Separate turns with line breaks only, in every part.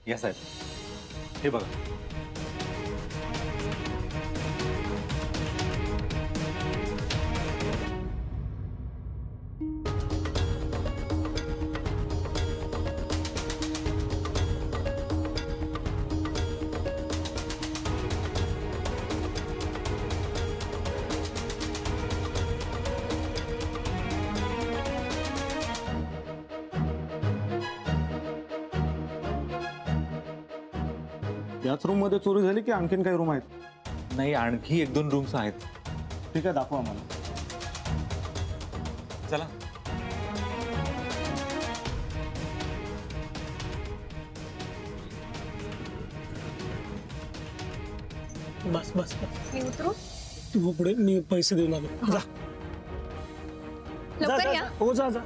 या साहेब, हे बघा.
याच रूम मध्ये चोरी झाली की आणखीन काही रूम आहेत?
नाही, आणखी 1-2 रूम्स आहेत.
ठीक आहे, दाखवा मला.
चला.
बस बस बस,
मी उतरू?
तू पुढे, मी पैसे देऊन आलो. जा
लवकर या.
हो, जा जा.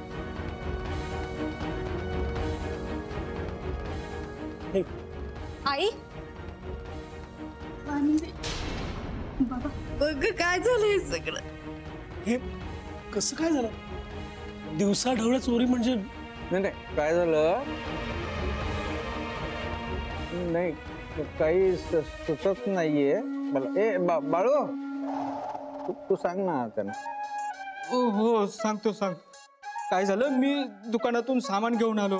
आई, बाबा बघ काय झालंय सगळं.
हे कसं काय झालं? दिवसा ढवळ्या चोरी म्हणजे?
नाही काय झालं नाही, काही सुचत नाहीये मला. ए बाळू, तू सांग ना त्यांना.
हो सांगतो. काय झालं, मी दुकानातून सामान घेऊन आलो,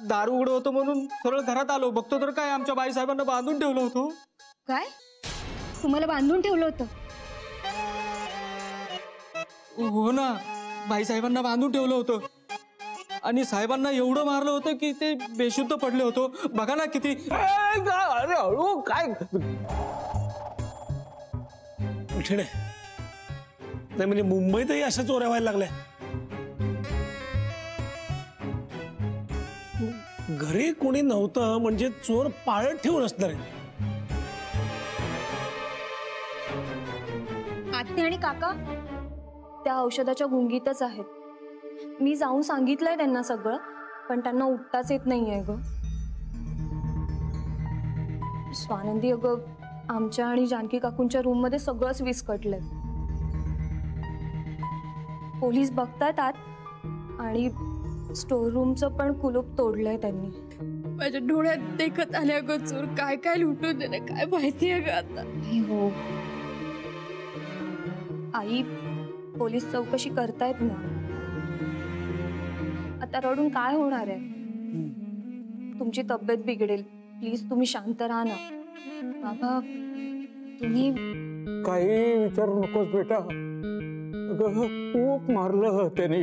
दार उघडं होतं म्हणून सरळ घरात आलो. बघतो तर काय, आमच्या बाईसाहेबांना बांधून ठेवलं होतं.
काय? तुम्हाला बांधून ठेवलं होतं?
हो ना, बाईसाहेबांना बांधून ठेवलं होतं आणि साहेबांना एवढं मारलं होतं की ते बेशुद्ध पडले होतो. बघा ना किती.
अरे हळू, काय
कठीण आहे. नाही म्हणजे मुंबईतही अशा चोऱ्या व्हायला लागल्या. घरी कोणी नव्हतं म्हणजे चोर पाळत ठेवून असणार आहे.
आत्या आणि काका त्या औषधाच्या गुंगीतच आहेत. मी जाऊन सांगितलंय त्यांना सगळं, पण त्यांना उठताच येत नाहीये ग. स्वानंदी अगं, आमच्या आणि जानकी काकूंच्या रूम मध्ये सगळंच विस्कटलंय. पोलीस बघतायत आत आणि स्टोर रूमचं पण कुलूप तोडलंय त्यांनी.
माझ्या डोळ्यात देखत आल्या ग चोर. काय काय लुटून दिलं काय माहितीये ग आता.
हो आई, पोलीस चौकशी करतायत ना. आता रडून काय होणार आहे? तुमची तब्येत बिघडेल. प्लीज तुम्ही शांत राहा ना. बाबा तुम्ही
काही विचारू नकोस बेटा. खूप मारलं त्याने,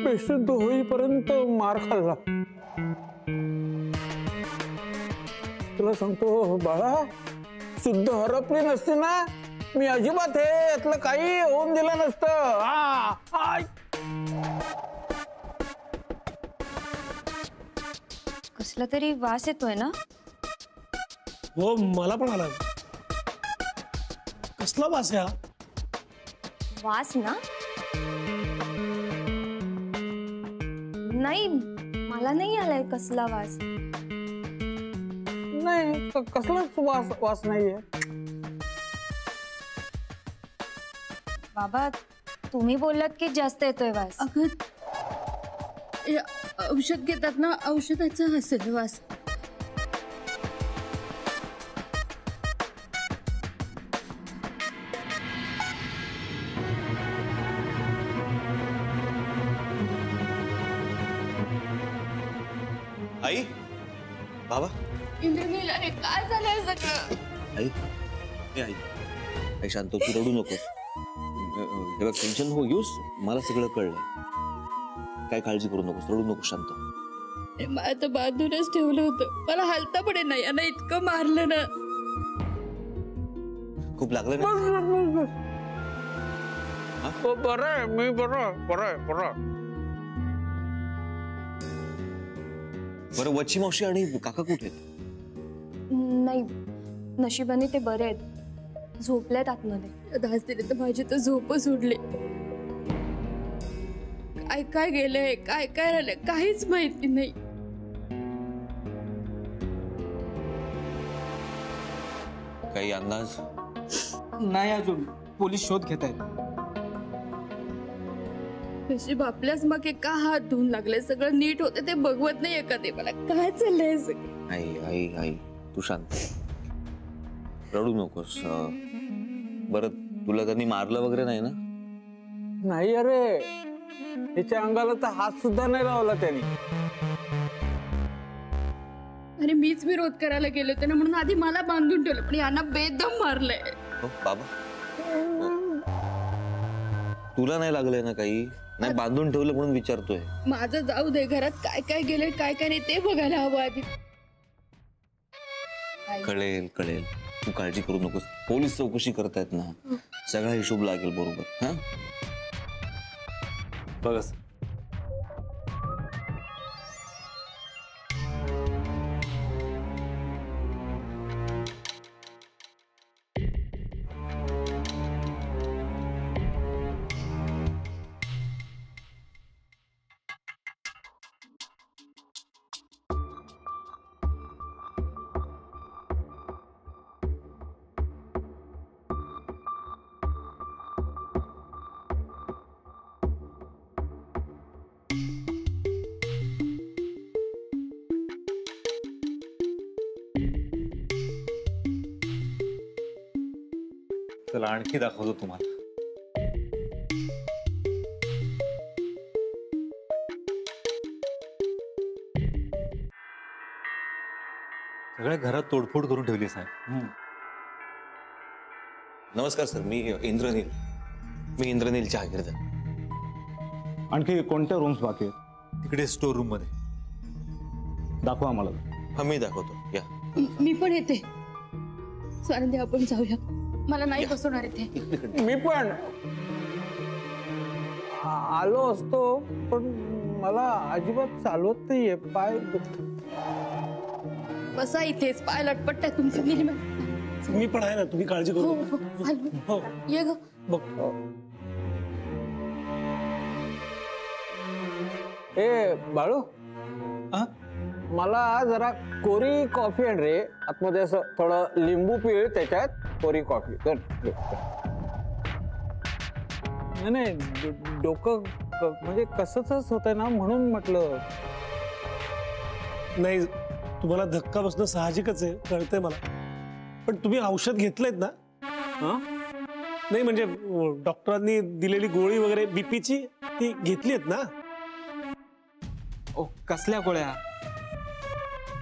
बेशुद्ध होईपर्यंत मार खाल्ला. तुला सांगतो बाळा, शुद्ध हरपली नसती ना, मी अजिबात हे यातलं काही होऊन दिलं नसतं.
कसला तरी वास येतोय ना?
हो, मला पण आला. कसला वास आहे हा?
वास ना? नाही, मला नाही आलाय कसला वास.
नाही, कसलाच वास नाहीये.
बाबा तुम्ही बोललात की जास्त येतोय वास.
अगं औषध घेतात ना, औषधाचा असेल वास.
आई, बाबा.
इंद्रनील, अरे काय झालंय सगळं?
आई, आई शांत, तू रडू नकोस. हे बघ, टेन्शन हो घेऊस, मला सगळं कळलंय. काय काळजी करू नकोस, रडू नको, शांत.
मला तर बांधूनच ठेवलं होतं. मला हलता पडे नाही, यांना इतकं मारलं ना.
खूप लागलं ना?
बरं, मी बरं.
बरं, वच्ची मावशी आणि काका कुठे आहेत?
नाही, नशिबाने ते बरे आहेत. झोपल्यात आतमध्ये.
धास्तीने तर माझी तर झोपच उडली. काय काय गेलंय, काय काय राहिलंय काहीच माहिती नाही.
काही अंदाज
नाही, अजून पोलीस शोध घेत आहेत.
नशीब आपल्याच मागे का हात धुवून लागले, सगळं नीट होते ते बघवत नाही का ते मला, काय चाललंय सगळं.
आई आई आई तू शांत रडू नकोस. बरं तुला त्यांनी मारलं वगैरे नाही ना?
नाही अरे, तिच्या अंगाला तर हात सुद्धा नाही लावला त्याने.
अरे मीच विरोध करायला गेले होते ना, म्हणून आधी मला बांधून ठेवलं, पण यांना बेदम मारलंय.
हो बाबा तुला नाही लागलंय ना काही? नाही बांधून ठेवलं म्हणून विचारतोय.
माझं जाऊ दे, घरात काय काय गेले काय काय नाही ते बघायला हवं आधी.
कळेल कळेल, तू काळजी करू नकोस. पोलीस चौकशी करतायत ना, सगळा हिशोब लागेल बरोबर. हा बघस
चला आणखी दाखवतो तुम्हाला. सगळ्या घरात तोडफोड करून ठेवली साहेब.
नमस्कार सर, मी इंद्रनील जहागीरदार.
आणखी कोणत्या रूम्स बाकी आहेत?
तिकडे स्टोर रूम मध्ये.
दाखवा आम्हाला.
हा मी दाखवतो या.
मी पण येते. स्वानंदी आपण जाऊया, मला नाही बसवणार इथे.
मी पण आलो असतो, पण मला अजिबात चालवत नाहीये, पाय
बसा इथेच, पाय लटपट आहे तुमचं.
मी पण आहे ना, तुम्ही काळजी
हो
करू
हो
नका.
आलो.
हो
ये ग.
बघ.
ए बाळू,
हा?
मला जरा कोरी कॉफी आण रे. आतमध्ये असं थोडं लिंबू पिळ, त्याच्यात कोरी कॉफी कर. नाही नाही, डोकं म्हणजे कसंच होत ना, म्हणून म्हटलं.
नाही तुम्हाला धक्का बसणं साहजिकच आहे, कळतंय मला. पण तुम्ही औषध घेतलंयत ना?
हं?
नाही म्हणजे डॉक्टरांनी दिलेली गोळी वगैरे बीपीची ती घेतलीत ना?
ओ कसल्या गोळ्या?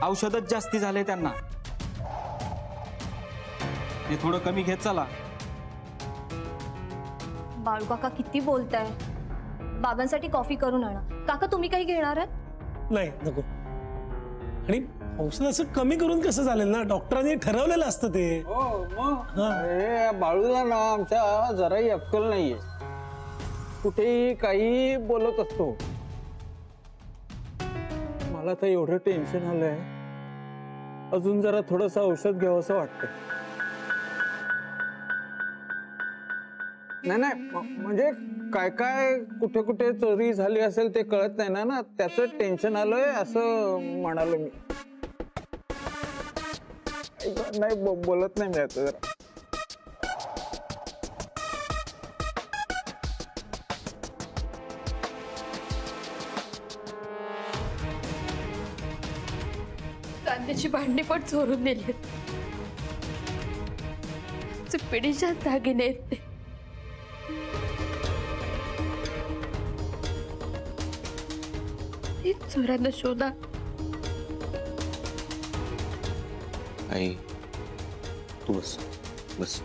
औषधच जास्ती झाले त्यांना. हे थोडं कमी घेत चला.
बाळू काका किती बोलताय. बाबांसाठी कॉफी करून आणा. काका तुम्ही काही घेणार आहात?
नाही नको. आणि औषध असं कमी करून कसं चालेल ना, डॉक्टरांनी ठरवलेलं असतं ते.
हो मग.
हा.
अरे बाळूला ना आमच्या जराही अक्कल नाहीये, कुठेही काही बोलत असतो. मला तर एवढं टेन्शन आलंय, अजून जरा थोडस औषध घ्यावं असं वाटतं. नाही नाही, म्हणजे काय काय कुठे कुठे चोरी झाली असेल ते कळत नाही ना, त्याचं टेन्शन आलंय असं म्हणालो मी. नाही बोलत नाही मी आता जरा.
चांदीची भांडी पण चोरून नेली. पिढीच्या दागिने आहेत ते. ते चोरांना शोधा.
आई तू बस बस.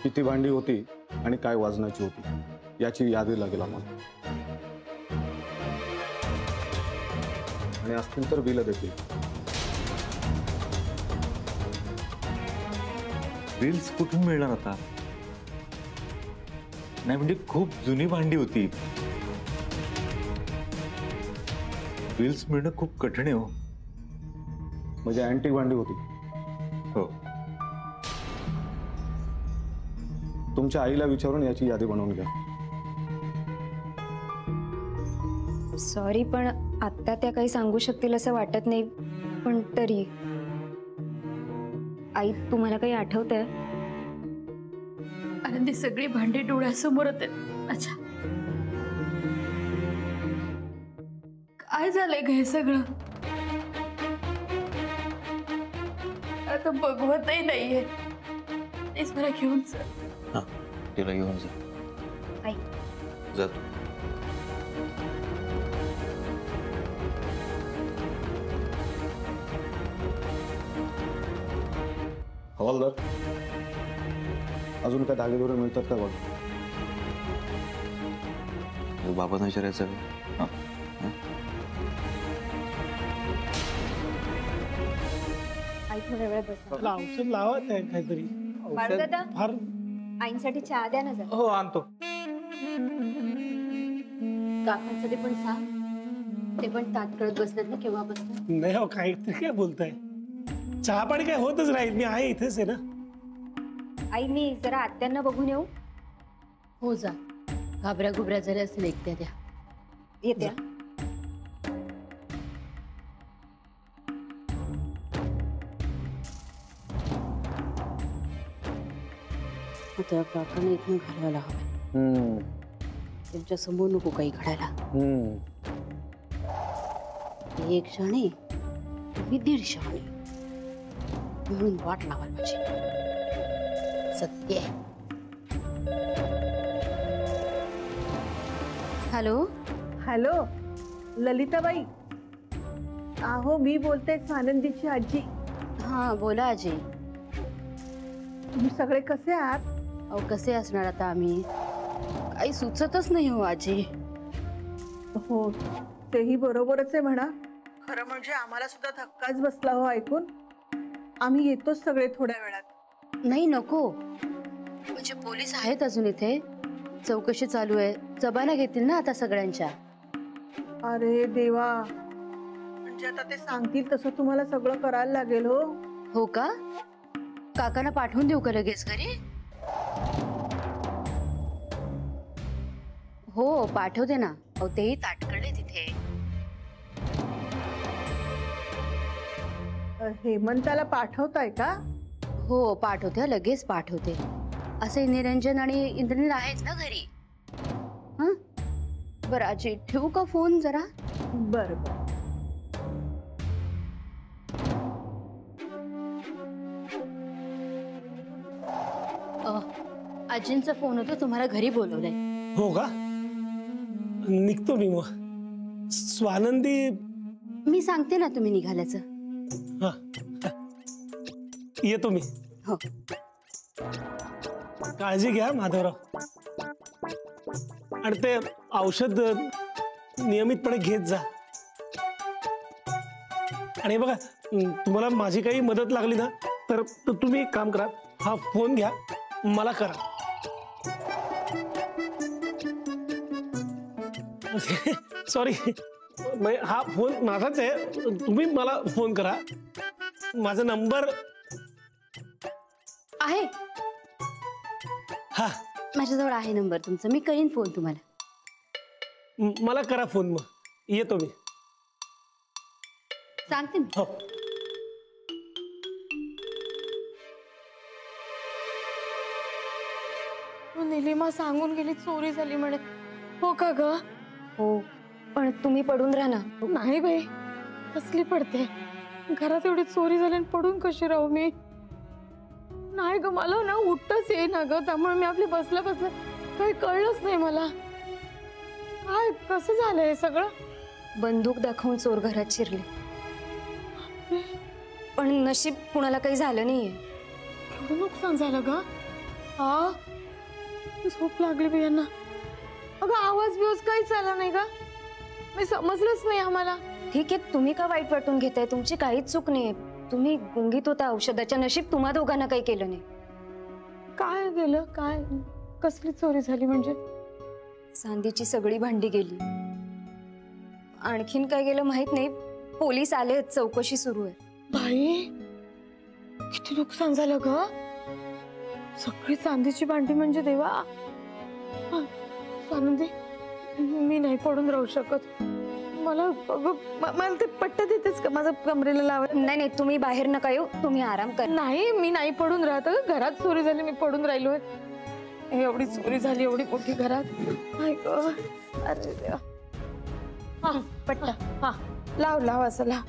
किती भांडी होती आणि काय वजनाची होती याची यादी लागेल आम्हाला. आणि असतील तर बिलं देखील.
बिल्स कुठून मिळणार आता? नाही म्हणजे खूप जुनी भांडी होती. बिल्स मिळणं खूप कठीण आहे हो.
म्हणजे अँटिक भांडी होती.
हो.
तुमच्या आईला विचारून याची यादी बनवून घ्या.
सॉरी पण आत्ता त्या काही सांगू शकतील असं वाटत नाही. पण तरी आई तुम्हाला काही आठवतंय?
आणि ती सगळी भांडी डोळ्यासमोरच आहेत. अच्छा, काय झालंय ग हे सगळं? आता बघवतही नाहीये. तेच मला घेऊन चल.
हा तिला घेऊन जा.
आई.
जा तू.
हवालदार, अजून काय धागेदोरे मिळतात का बघ.
बाबांना विचारायचं का?
आई थोड्या वेळ बसा.
त्याला औषध लावत आहे काहीतरी.
बाळदादा,
फार
आईंसाठी चहा द्या ना जरा.
हो आणतो.
काकांसाठी पण सांग. ते पण ताट करत बसतात ना केव्हापासून.
नाही हो, काहीतरी काय बोलताय. चहा पाणी काय होतच राहील, मी आहे इथेच आहे ना.
आई मी जरा आत्यांना बघून येऊ.
हो जा. घाबऱ्या घुबऱ्या झाल्या असतील एकट्या त्या.
येत्या.
आता काकांना इथून घालवायला हवं. त्यांच्या समोर नको काही घडायला. ते एक क्षणी मी 1.5 क्षणी म्हणून वाट लावायला पाहिजे. सत्य. हॅलो.
हॅलो ललिताबाई, अहो मी बोलते स्वानंदीची आजी.
हा बोला आजी.
तुम्ही सगळे कसे आहात?
अहो कसे असणार आता आम्ही, काही सुचतच नाही हो आजी.
हो तेही बरोबरच आहे म्हणा. खरं म्हणजे आम्हाला सुद्धा धक्काच बसला हो ऐकून. आम्ही येतोच सगळे थोड्या वेळात.
नाही नको, म्हणजे पोलीस आहेत अजून इथे, चौकशी चालू आहे, जबाना घेतील ना आता सगळ्यांच्या.
अरे देवा, म्हणजे आता ते सांगतील तसं तुम्हाला सगळं करायला लागेल हो.
हो का? काकांना पाठवून देऊ का लगेच घरी? हो पाठवते ना. अहो तेही ताटकळले तिथे.
हेमंताला पाठवताय का?
हो पाठवते, लगेच पाठवते. असे निरंजन आणि इंद्रनील आहेत ना घरी. हं बरं आजी ठेवू का फोन जरा?
बरं बरं.
आजींचा फोन होता, तुम्हाला घरी बोलवलंय.
हो का? निघतो मी मग. स्वानंदी.
मी सांगते ना तुम्ही निघाल्याचं.
हा येतो मी.
हो
काळजी घ्या माधवराव. आणि ते औषध नियमितपणे घेत जा. आणि बघा, तुम्हाला माझी काही मदत लागली ना तर तुम्ही एक काम करा, हा फोन घ्या, मला करा. सॉरी, हा फोन माझाच आहे, तुम्ही मला फोन करा. माझा नंबर
आहे.
हा
माझ्याजवळ आहे नंबर तुमचा. मी करीन फोन तुम्हाला.
मला करा फोन, मग येतो मी.
सांगते मी.
हो.
निलिमा सांगून गेली चोरी झाली म्हणे. हो का ग?
हो पण तुम्ही पडून राहा ना.
नाही बाई, कसली पडते. घरात एवढी चोरी झाली आणि पडून कशी राहू मी? नाही ग, मला ना उठताच ये ना ग. त्यामुळे मी आपली बसल्या बसल्या काही कळलंच नाही मला. काय कसं झालं हे सगळं?
बंदूक दाखवून चोर घरात शिरले, पण नशीब कुणाला काही झालं नाहीये.
एवढं नुकसान झालं ग? हा झोप लागली बाई यांना. अगं आवाज बिवाज काहीच आला नाही का? मी समजलंच नाही आम्हाला.
ठीक आहे, तुम्ही का वाईट वाटून घेताय? तुमची काहीच चूक नाहीये. तुम्ही गुंगीत होता औषधाच्या. नशीब तुम्हा दोघांना काही केलं नाही.
काय गेलं? काय कसली चोरी झाली म्हणजे?
चांदीची सगळी भांडी गेली. आणखीन काय गेलं माहित नाही. पोलीस आले, चौकशी सुरू आहे.
बाई किती नुकसान झालं ग. सगळी चांदीची भांडी म्हणजे देवा. आनंदी, मी नाही पडून राहू शकत. मला ते पट्टा देतेच का माझं कमरेला लावायला?
नाही नाही, तुम्ही बाहेर नका येऊ, तुम्ही आराम करा.
नाही मी नाही पडून राहत. घरात चोरी झाली, मी पडून राहिलोय. एवढी चोरी झाली एवढी मोठी घरात. आई ग, अरे देवा. हा पट्टा, हा लाव असं लाव.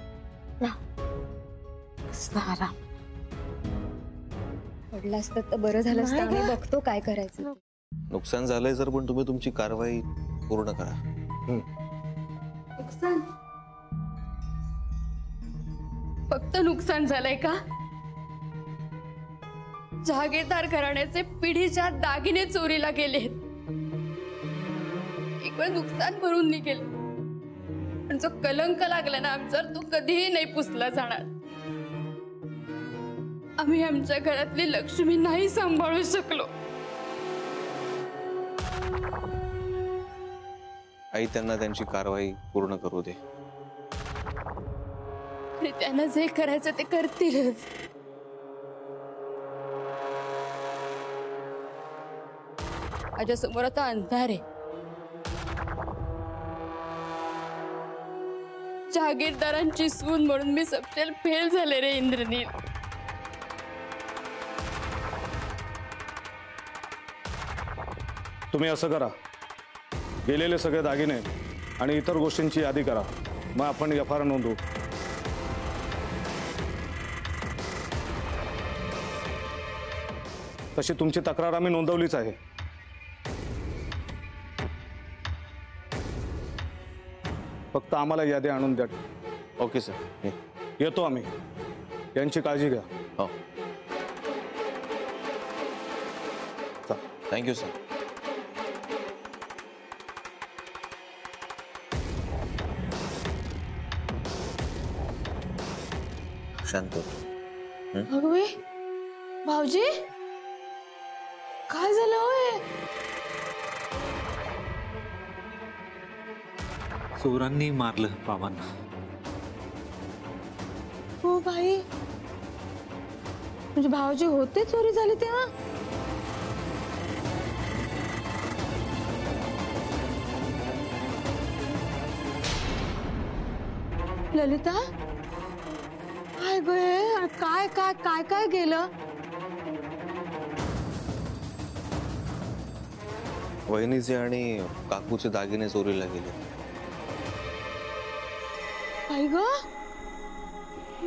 कसला आराम.
पडलं असतं तर बरं झालं असतं. आम्ही बघतो काय करायचं.
नुकसान झालंय जर, पण तुम्ही तुमची कारवाई पूर्ण करा.
नुकसान? फक्त नुकसान झालंय का? जहागीरदार घराण्याचे पिढीच्या दागिने चोरीला गेलेत. एक वेळ नुकसान भरून निघेल, पण जो कलंक लागला ना आमच्यावर, तो कधीही नाही पुसला जाणार. आम्ही आमच्या घरातली लक्ष्मी नाही सांभाळू शकलो.
आई, त्यांना त्यांची कारवाई पूर्ण करू दे.
आणि त्यांना जे करायचं ते करतीलच. माझ्या समोर आता अंधार आहे. जहागीरदारांची सून म्हणून मी सबसेल फेल झाले रे इंद्रनील.
तुम्ही असं करा, गेलेले सगळे दागिने आणि इतर गोष्टींची यादी करा, मग आपण FIR नोंदवू. तशी तुमची तक्रार आम्ही नोंदवलीच आहे. फक्त आम्हाला यादी आणून द्या.
Okay sir.
येतो आम्ही. यांची काळजी घ्या.
हो, थँक्यू सर. शांत.
भगवे, भाऊजी काय झालं होय?
चोरांनी मारलं बाबांना.
हो बाई, म्हणजे भाऊजी होते चोरी झाली तेव्हा? ललिता, काय गे, काय काय काय काय गेलं?
वहिनीचे आणि काकूचे दागिने चोरीला गेले.
आई ग,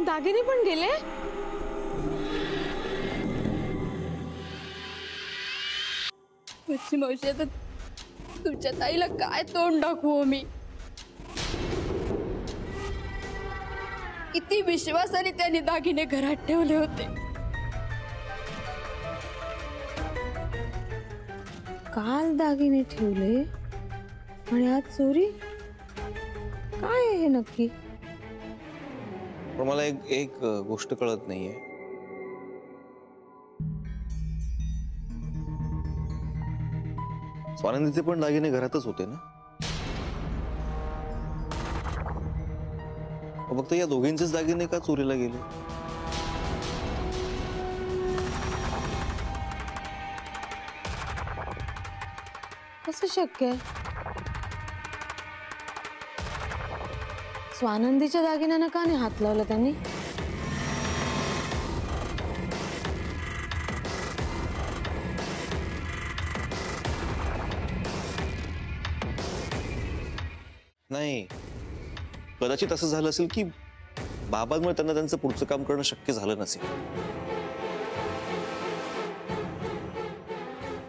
दागिने पण गेले? मच्छी मावशी, आता तुमच्या ताईला काय तोंड दाखवू मी? किती विश्वासाने त्यांनी दागिने घरात ठेवले होते. काल दागिने ठेवले आणि आज चोरी? काय आहे हे नक्की?
पण मला एक गोष्ट कळत नाहीये. स्वानंदीचे पण दागिने घरातच होते ना? फक्त या दोघींचेच दागिने का चोरीला गेले?
कसं शक्य आहे? स्वानंदीच्या दागिन्यांना का नाही हात लावला त्यांनी?
नाही, कदाचित असं झालं असेल की बाबांमुळे त्यांना त्यांचं पुढचं काम करणं शक्य झालं नसेल.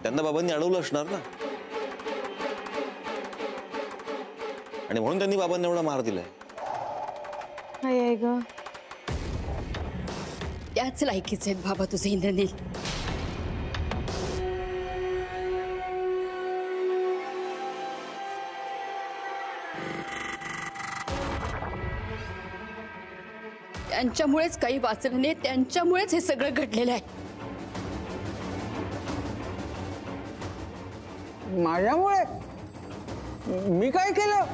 त्यांना बाबांनी अडवलं असणार ना, आणि म्हणून त्यांनी बाबांना एवढा मार दिलाय.
हाय ग,
त्याच लायकीचे आहेत बाबा तुझे इंद्रनील. त्यांच्यामुळेच काही वाचलं नाही, त्यांच्यामुळेच हे सगळं घडलेलं आहे.
माझ्यामुळे? मी काय केलं?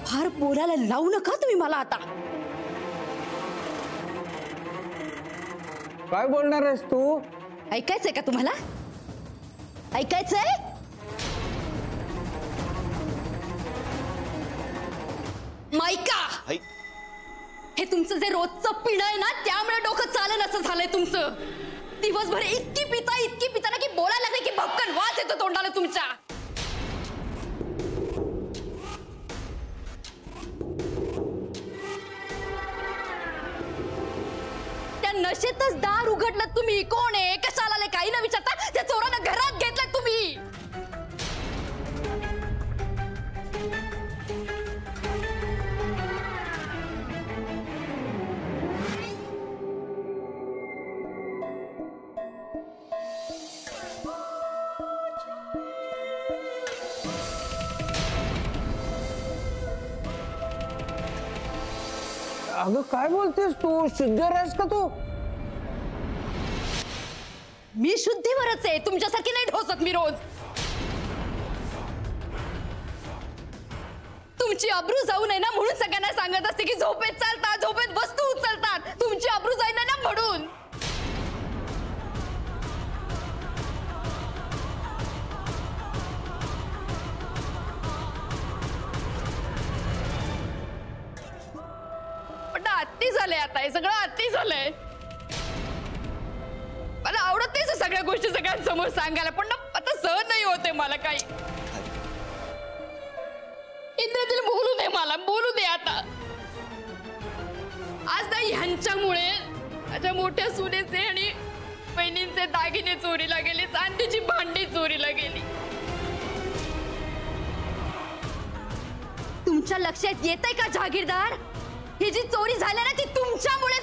फार बोलायला लावू नका तुम्ही मला आता.
काय बोलणार आहेस तू?
ऐकायचंय का तुम्हाला? ऐकायचंय? मायका, हे तुमचं जे रोजचं पिणं आहे ना, त्यामुळे डोकं चालेल असं झालंय. तुमचं. दिवसभर इतकी पिता ना की बोलायला लागले की भक्कन वास येतो तोंडाला तुमच्या. त्या नशेतच दार उघडलं तुम्ही. कोण आहे, कशाला आले, काही न विचारता त्या चोरांना घरात घेतलं तुम्ही.
अगं काय बोलतेस तू? शुद्धीवर आहेस का तू?
मी शुद्धीवरच आहे, तुमच्यासारखी नाही ढोसत मी रोज. तुमची अब्रू जाऊ नये ना म्हणून सगळ्यांना सांगत असते की झोपेत चालतात, झोपेत वस्तू उचलतात. तुमची अब्रू जाई ना म्हणून. पण अति झालंय आता, हे सगळं अति झालंय. मला आवडत नाही सगळ्या गोष्टी सगळ्यांसमोर सांगायला, पण आता सहन नाही होते मला काही. इंद्रनील बोलू दे, मला बोलू दे आता. आज ना ह्यांच्यामुळे माझ्या मोठ्या सुनेचे आणि बहिणींचे दागिने चोरीला गेले, चांदीची भांडी चोरीला गेली. तुमच्या लक्षात येतंय का जहागीरदार? ही जी चोरी झाली ना ती तुमच्यामुळे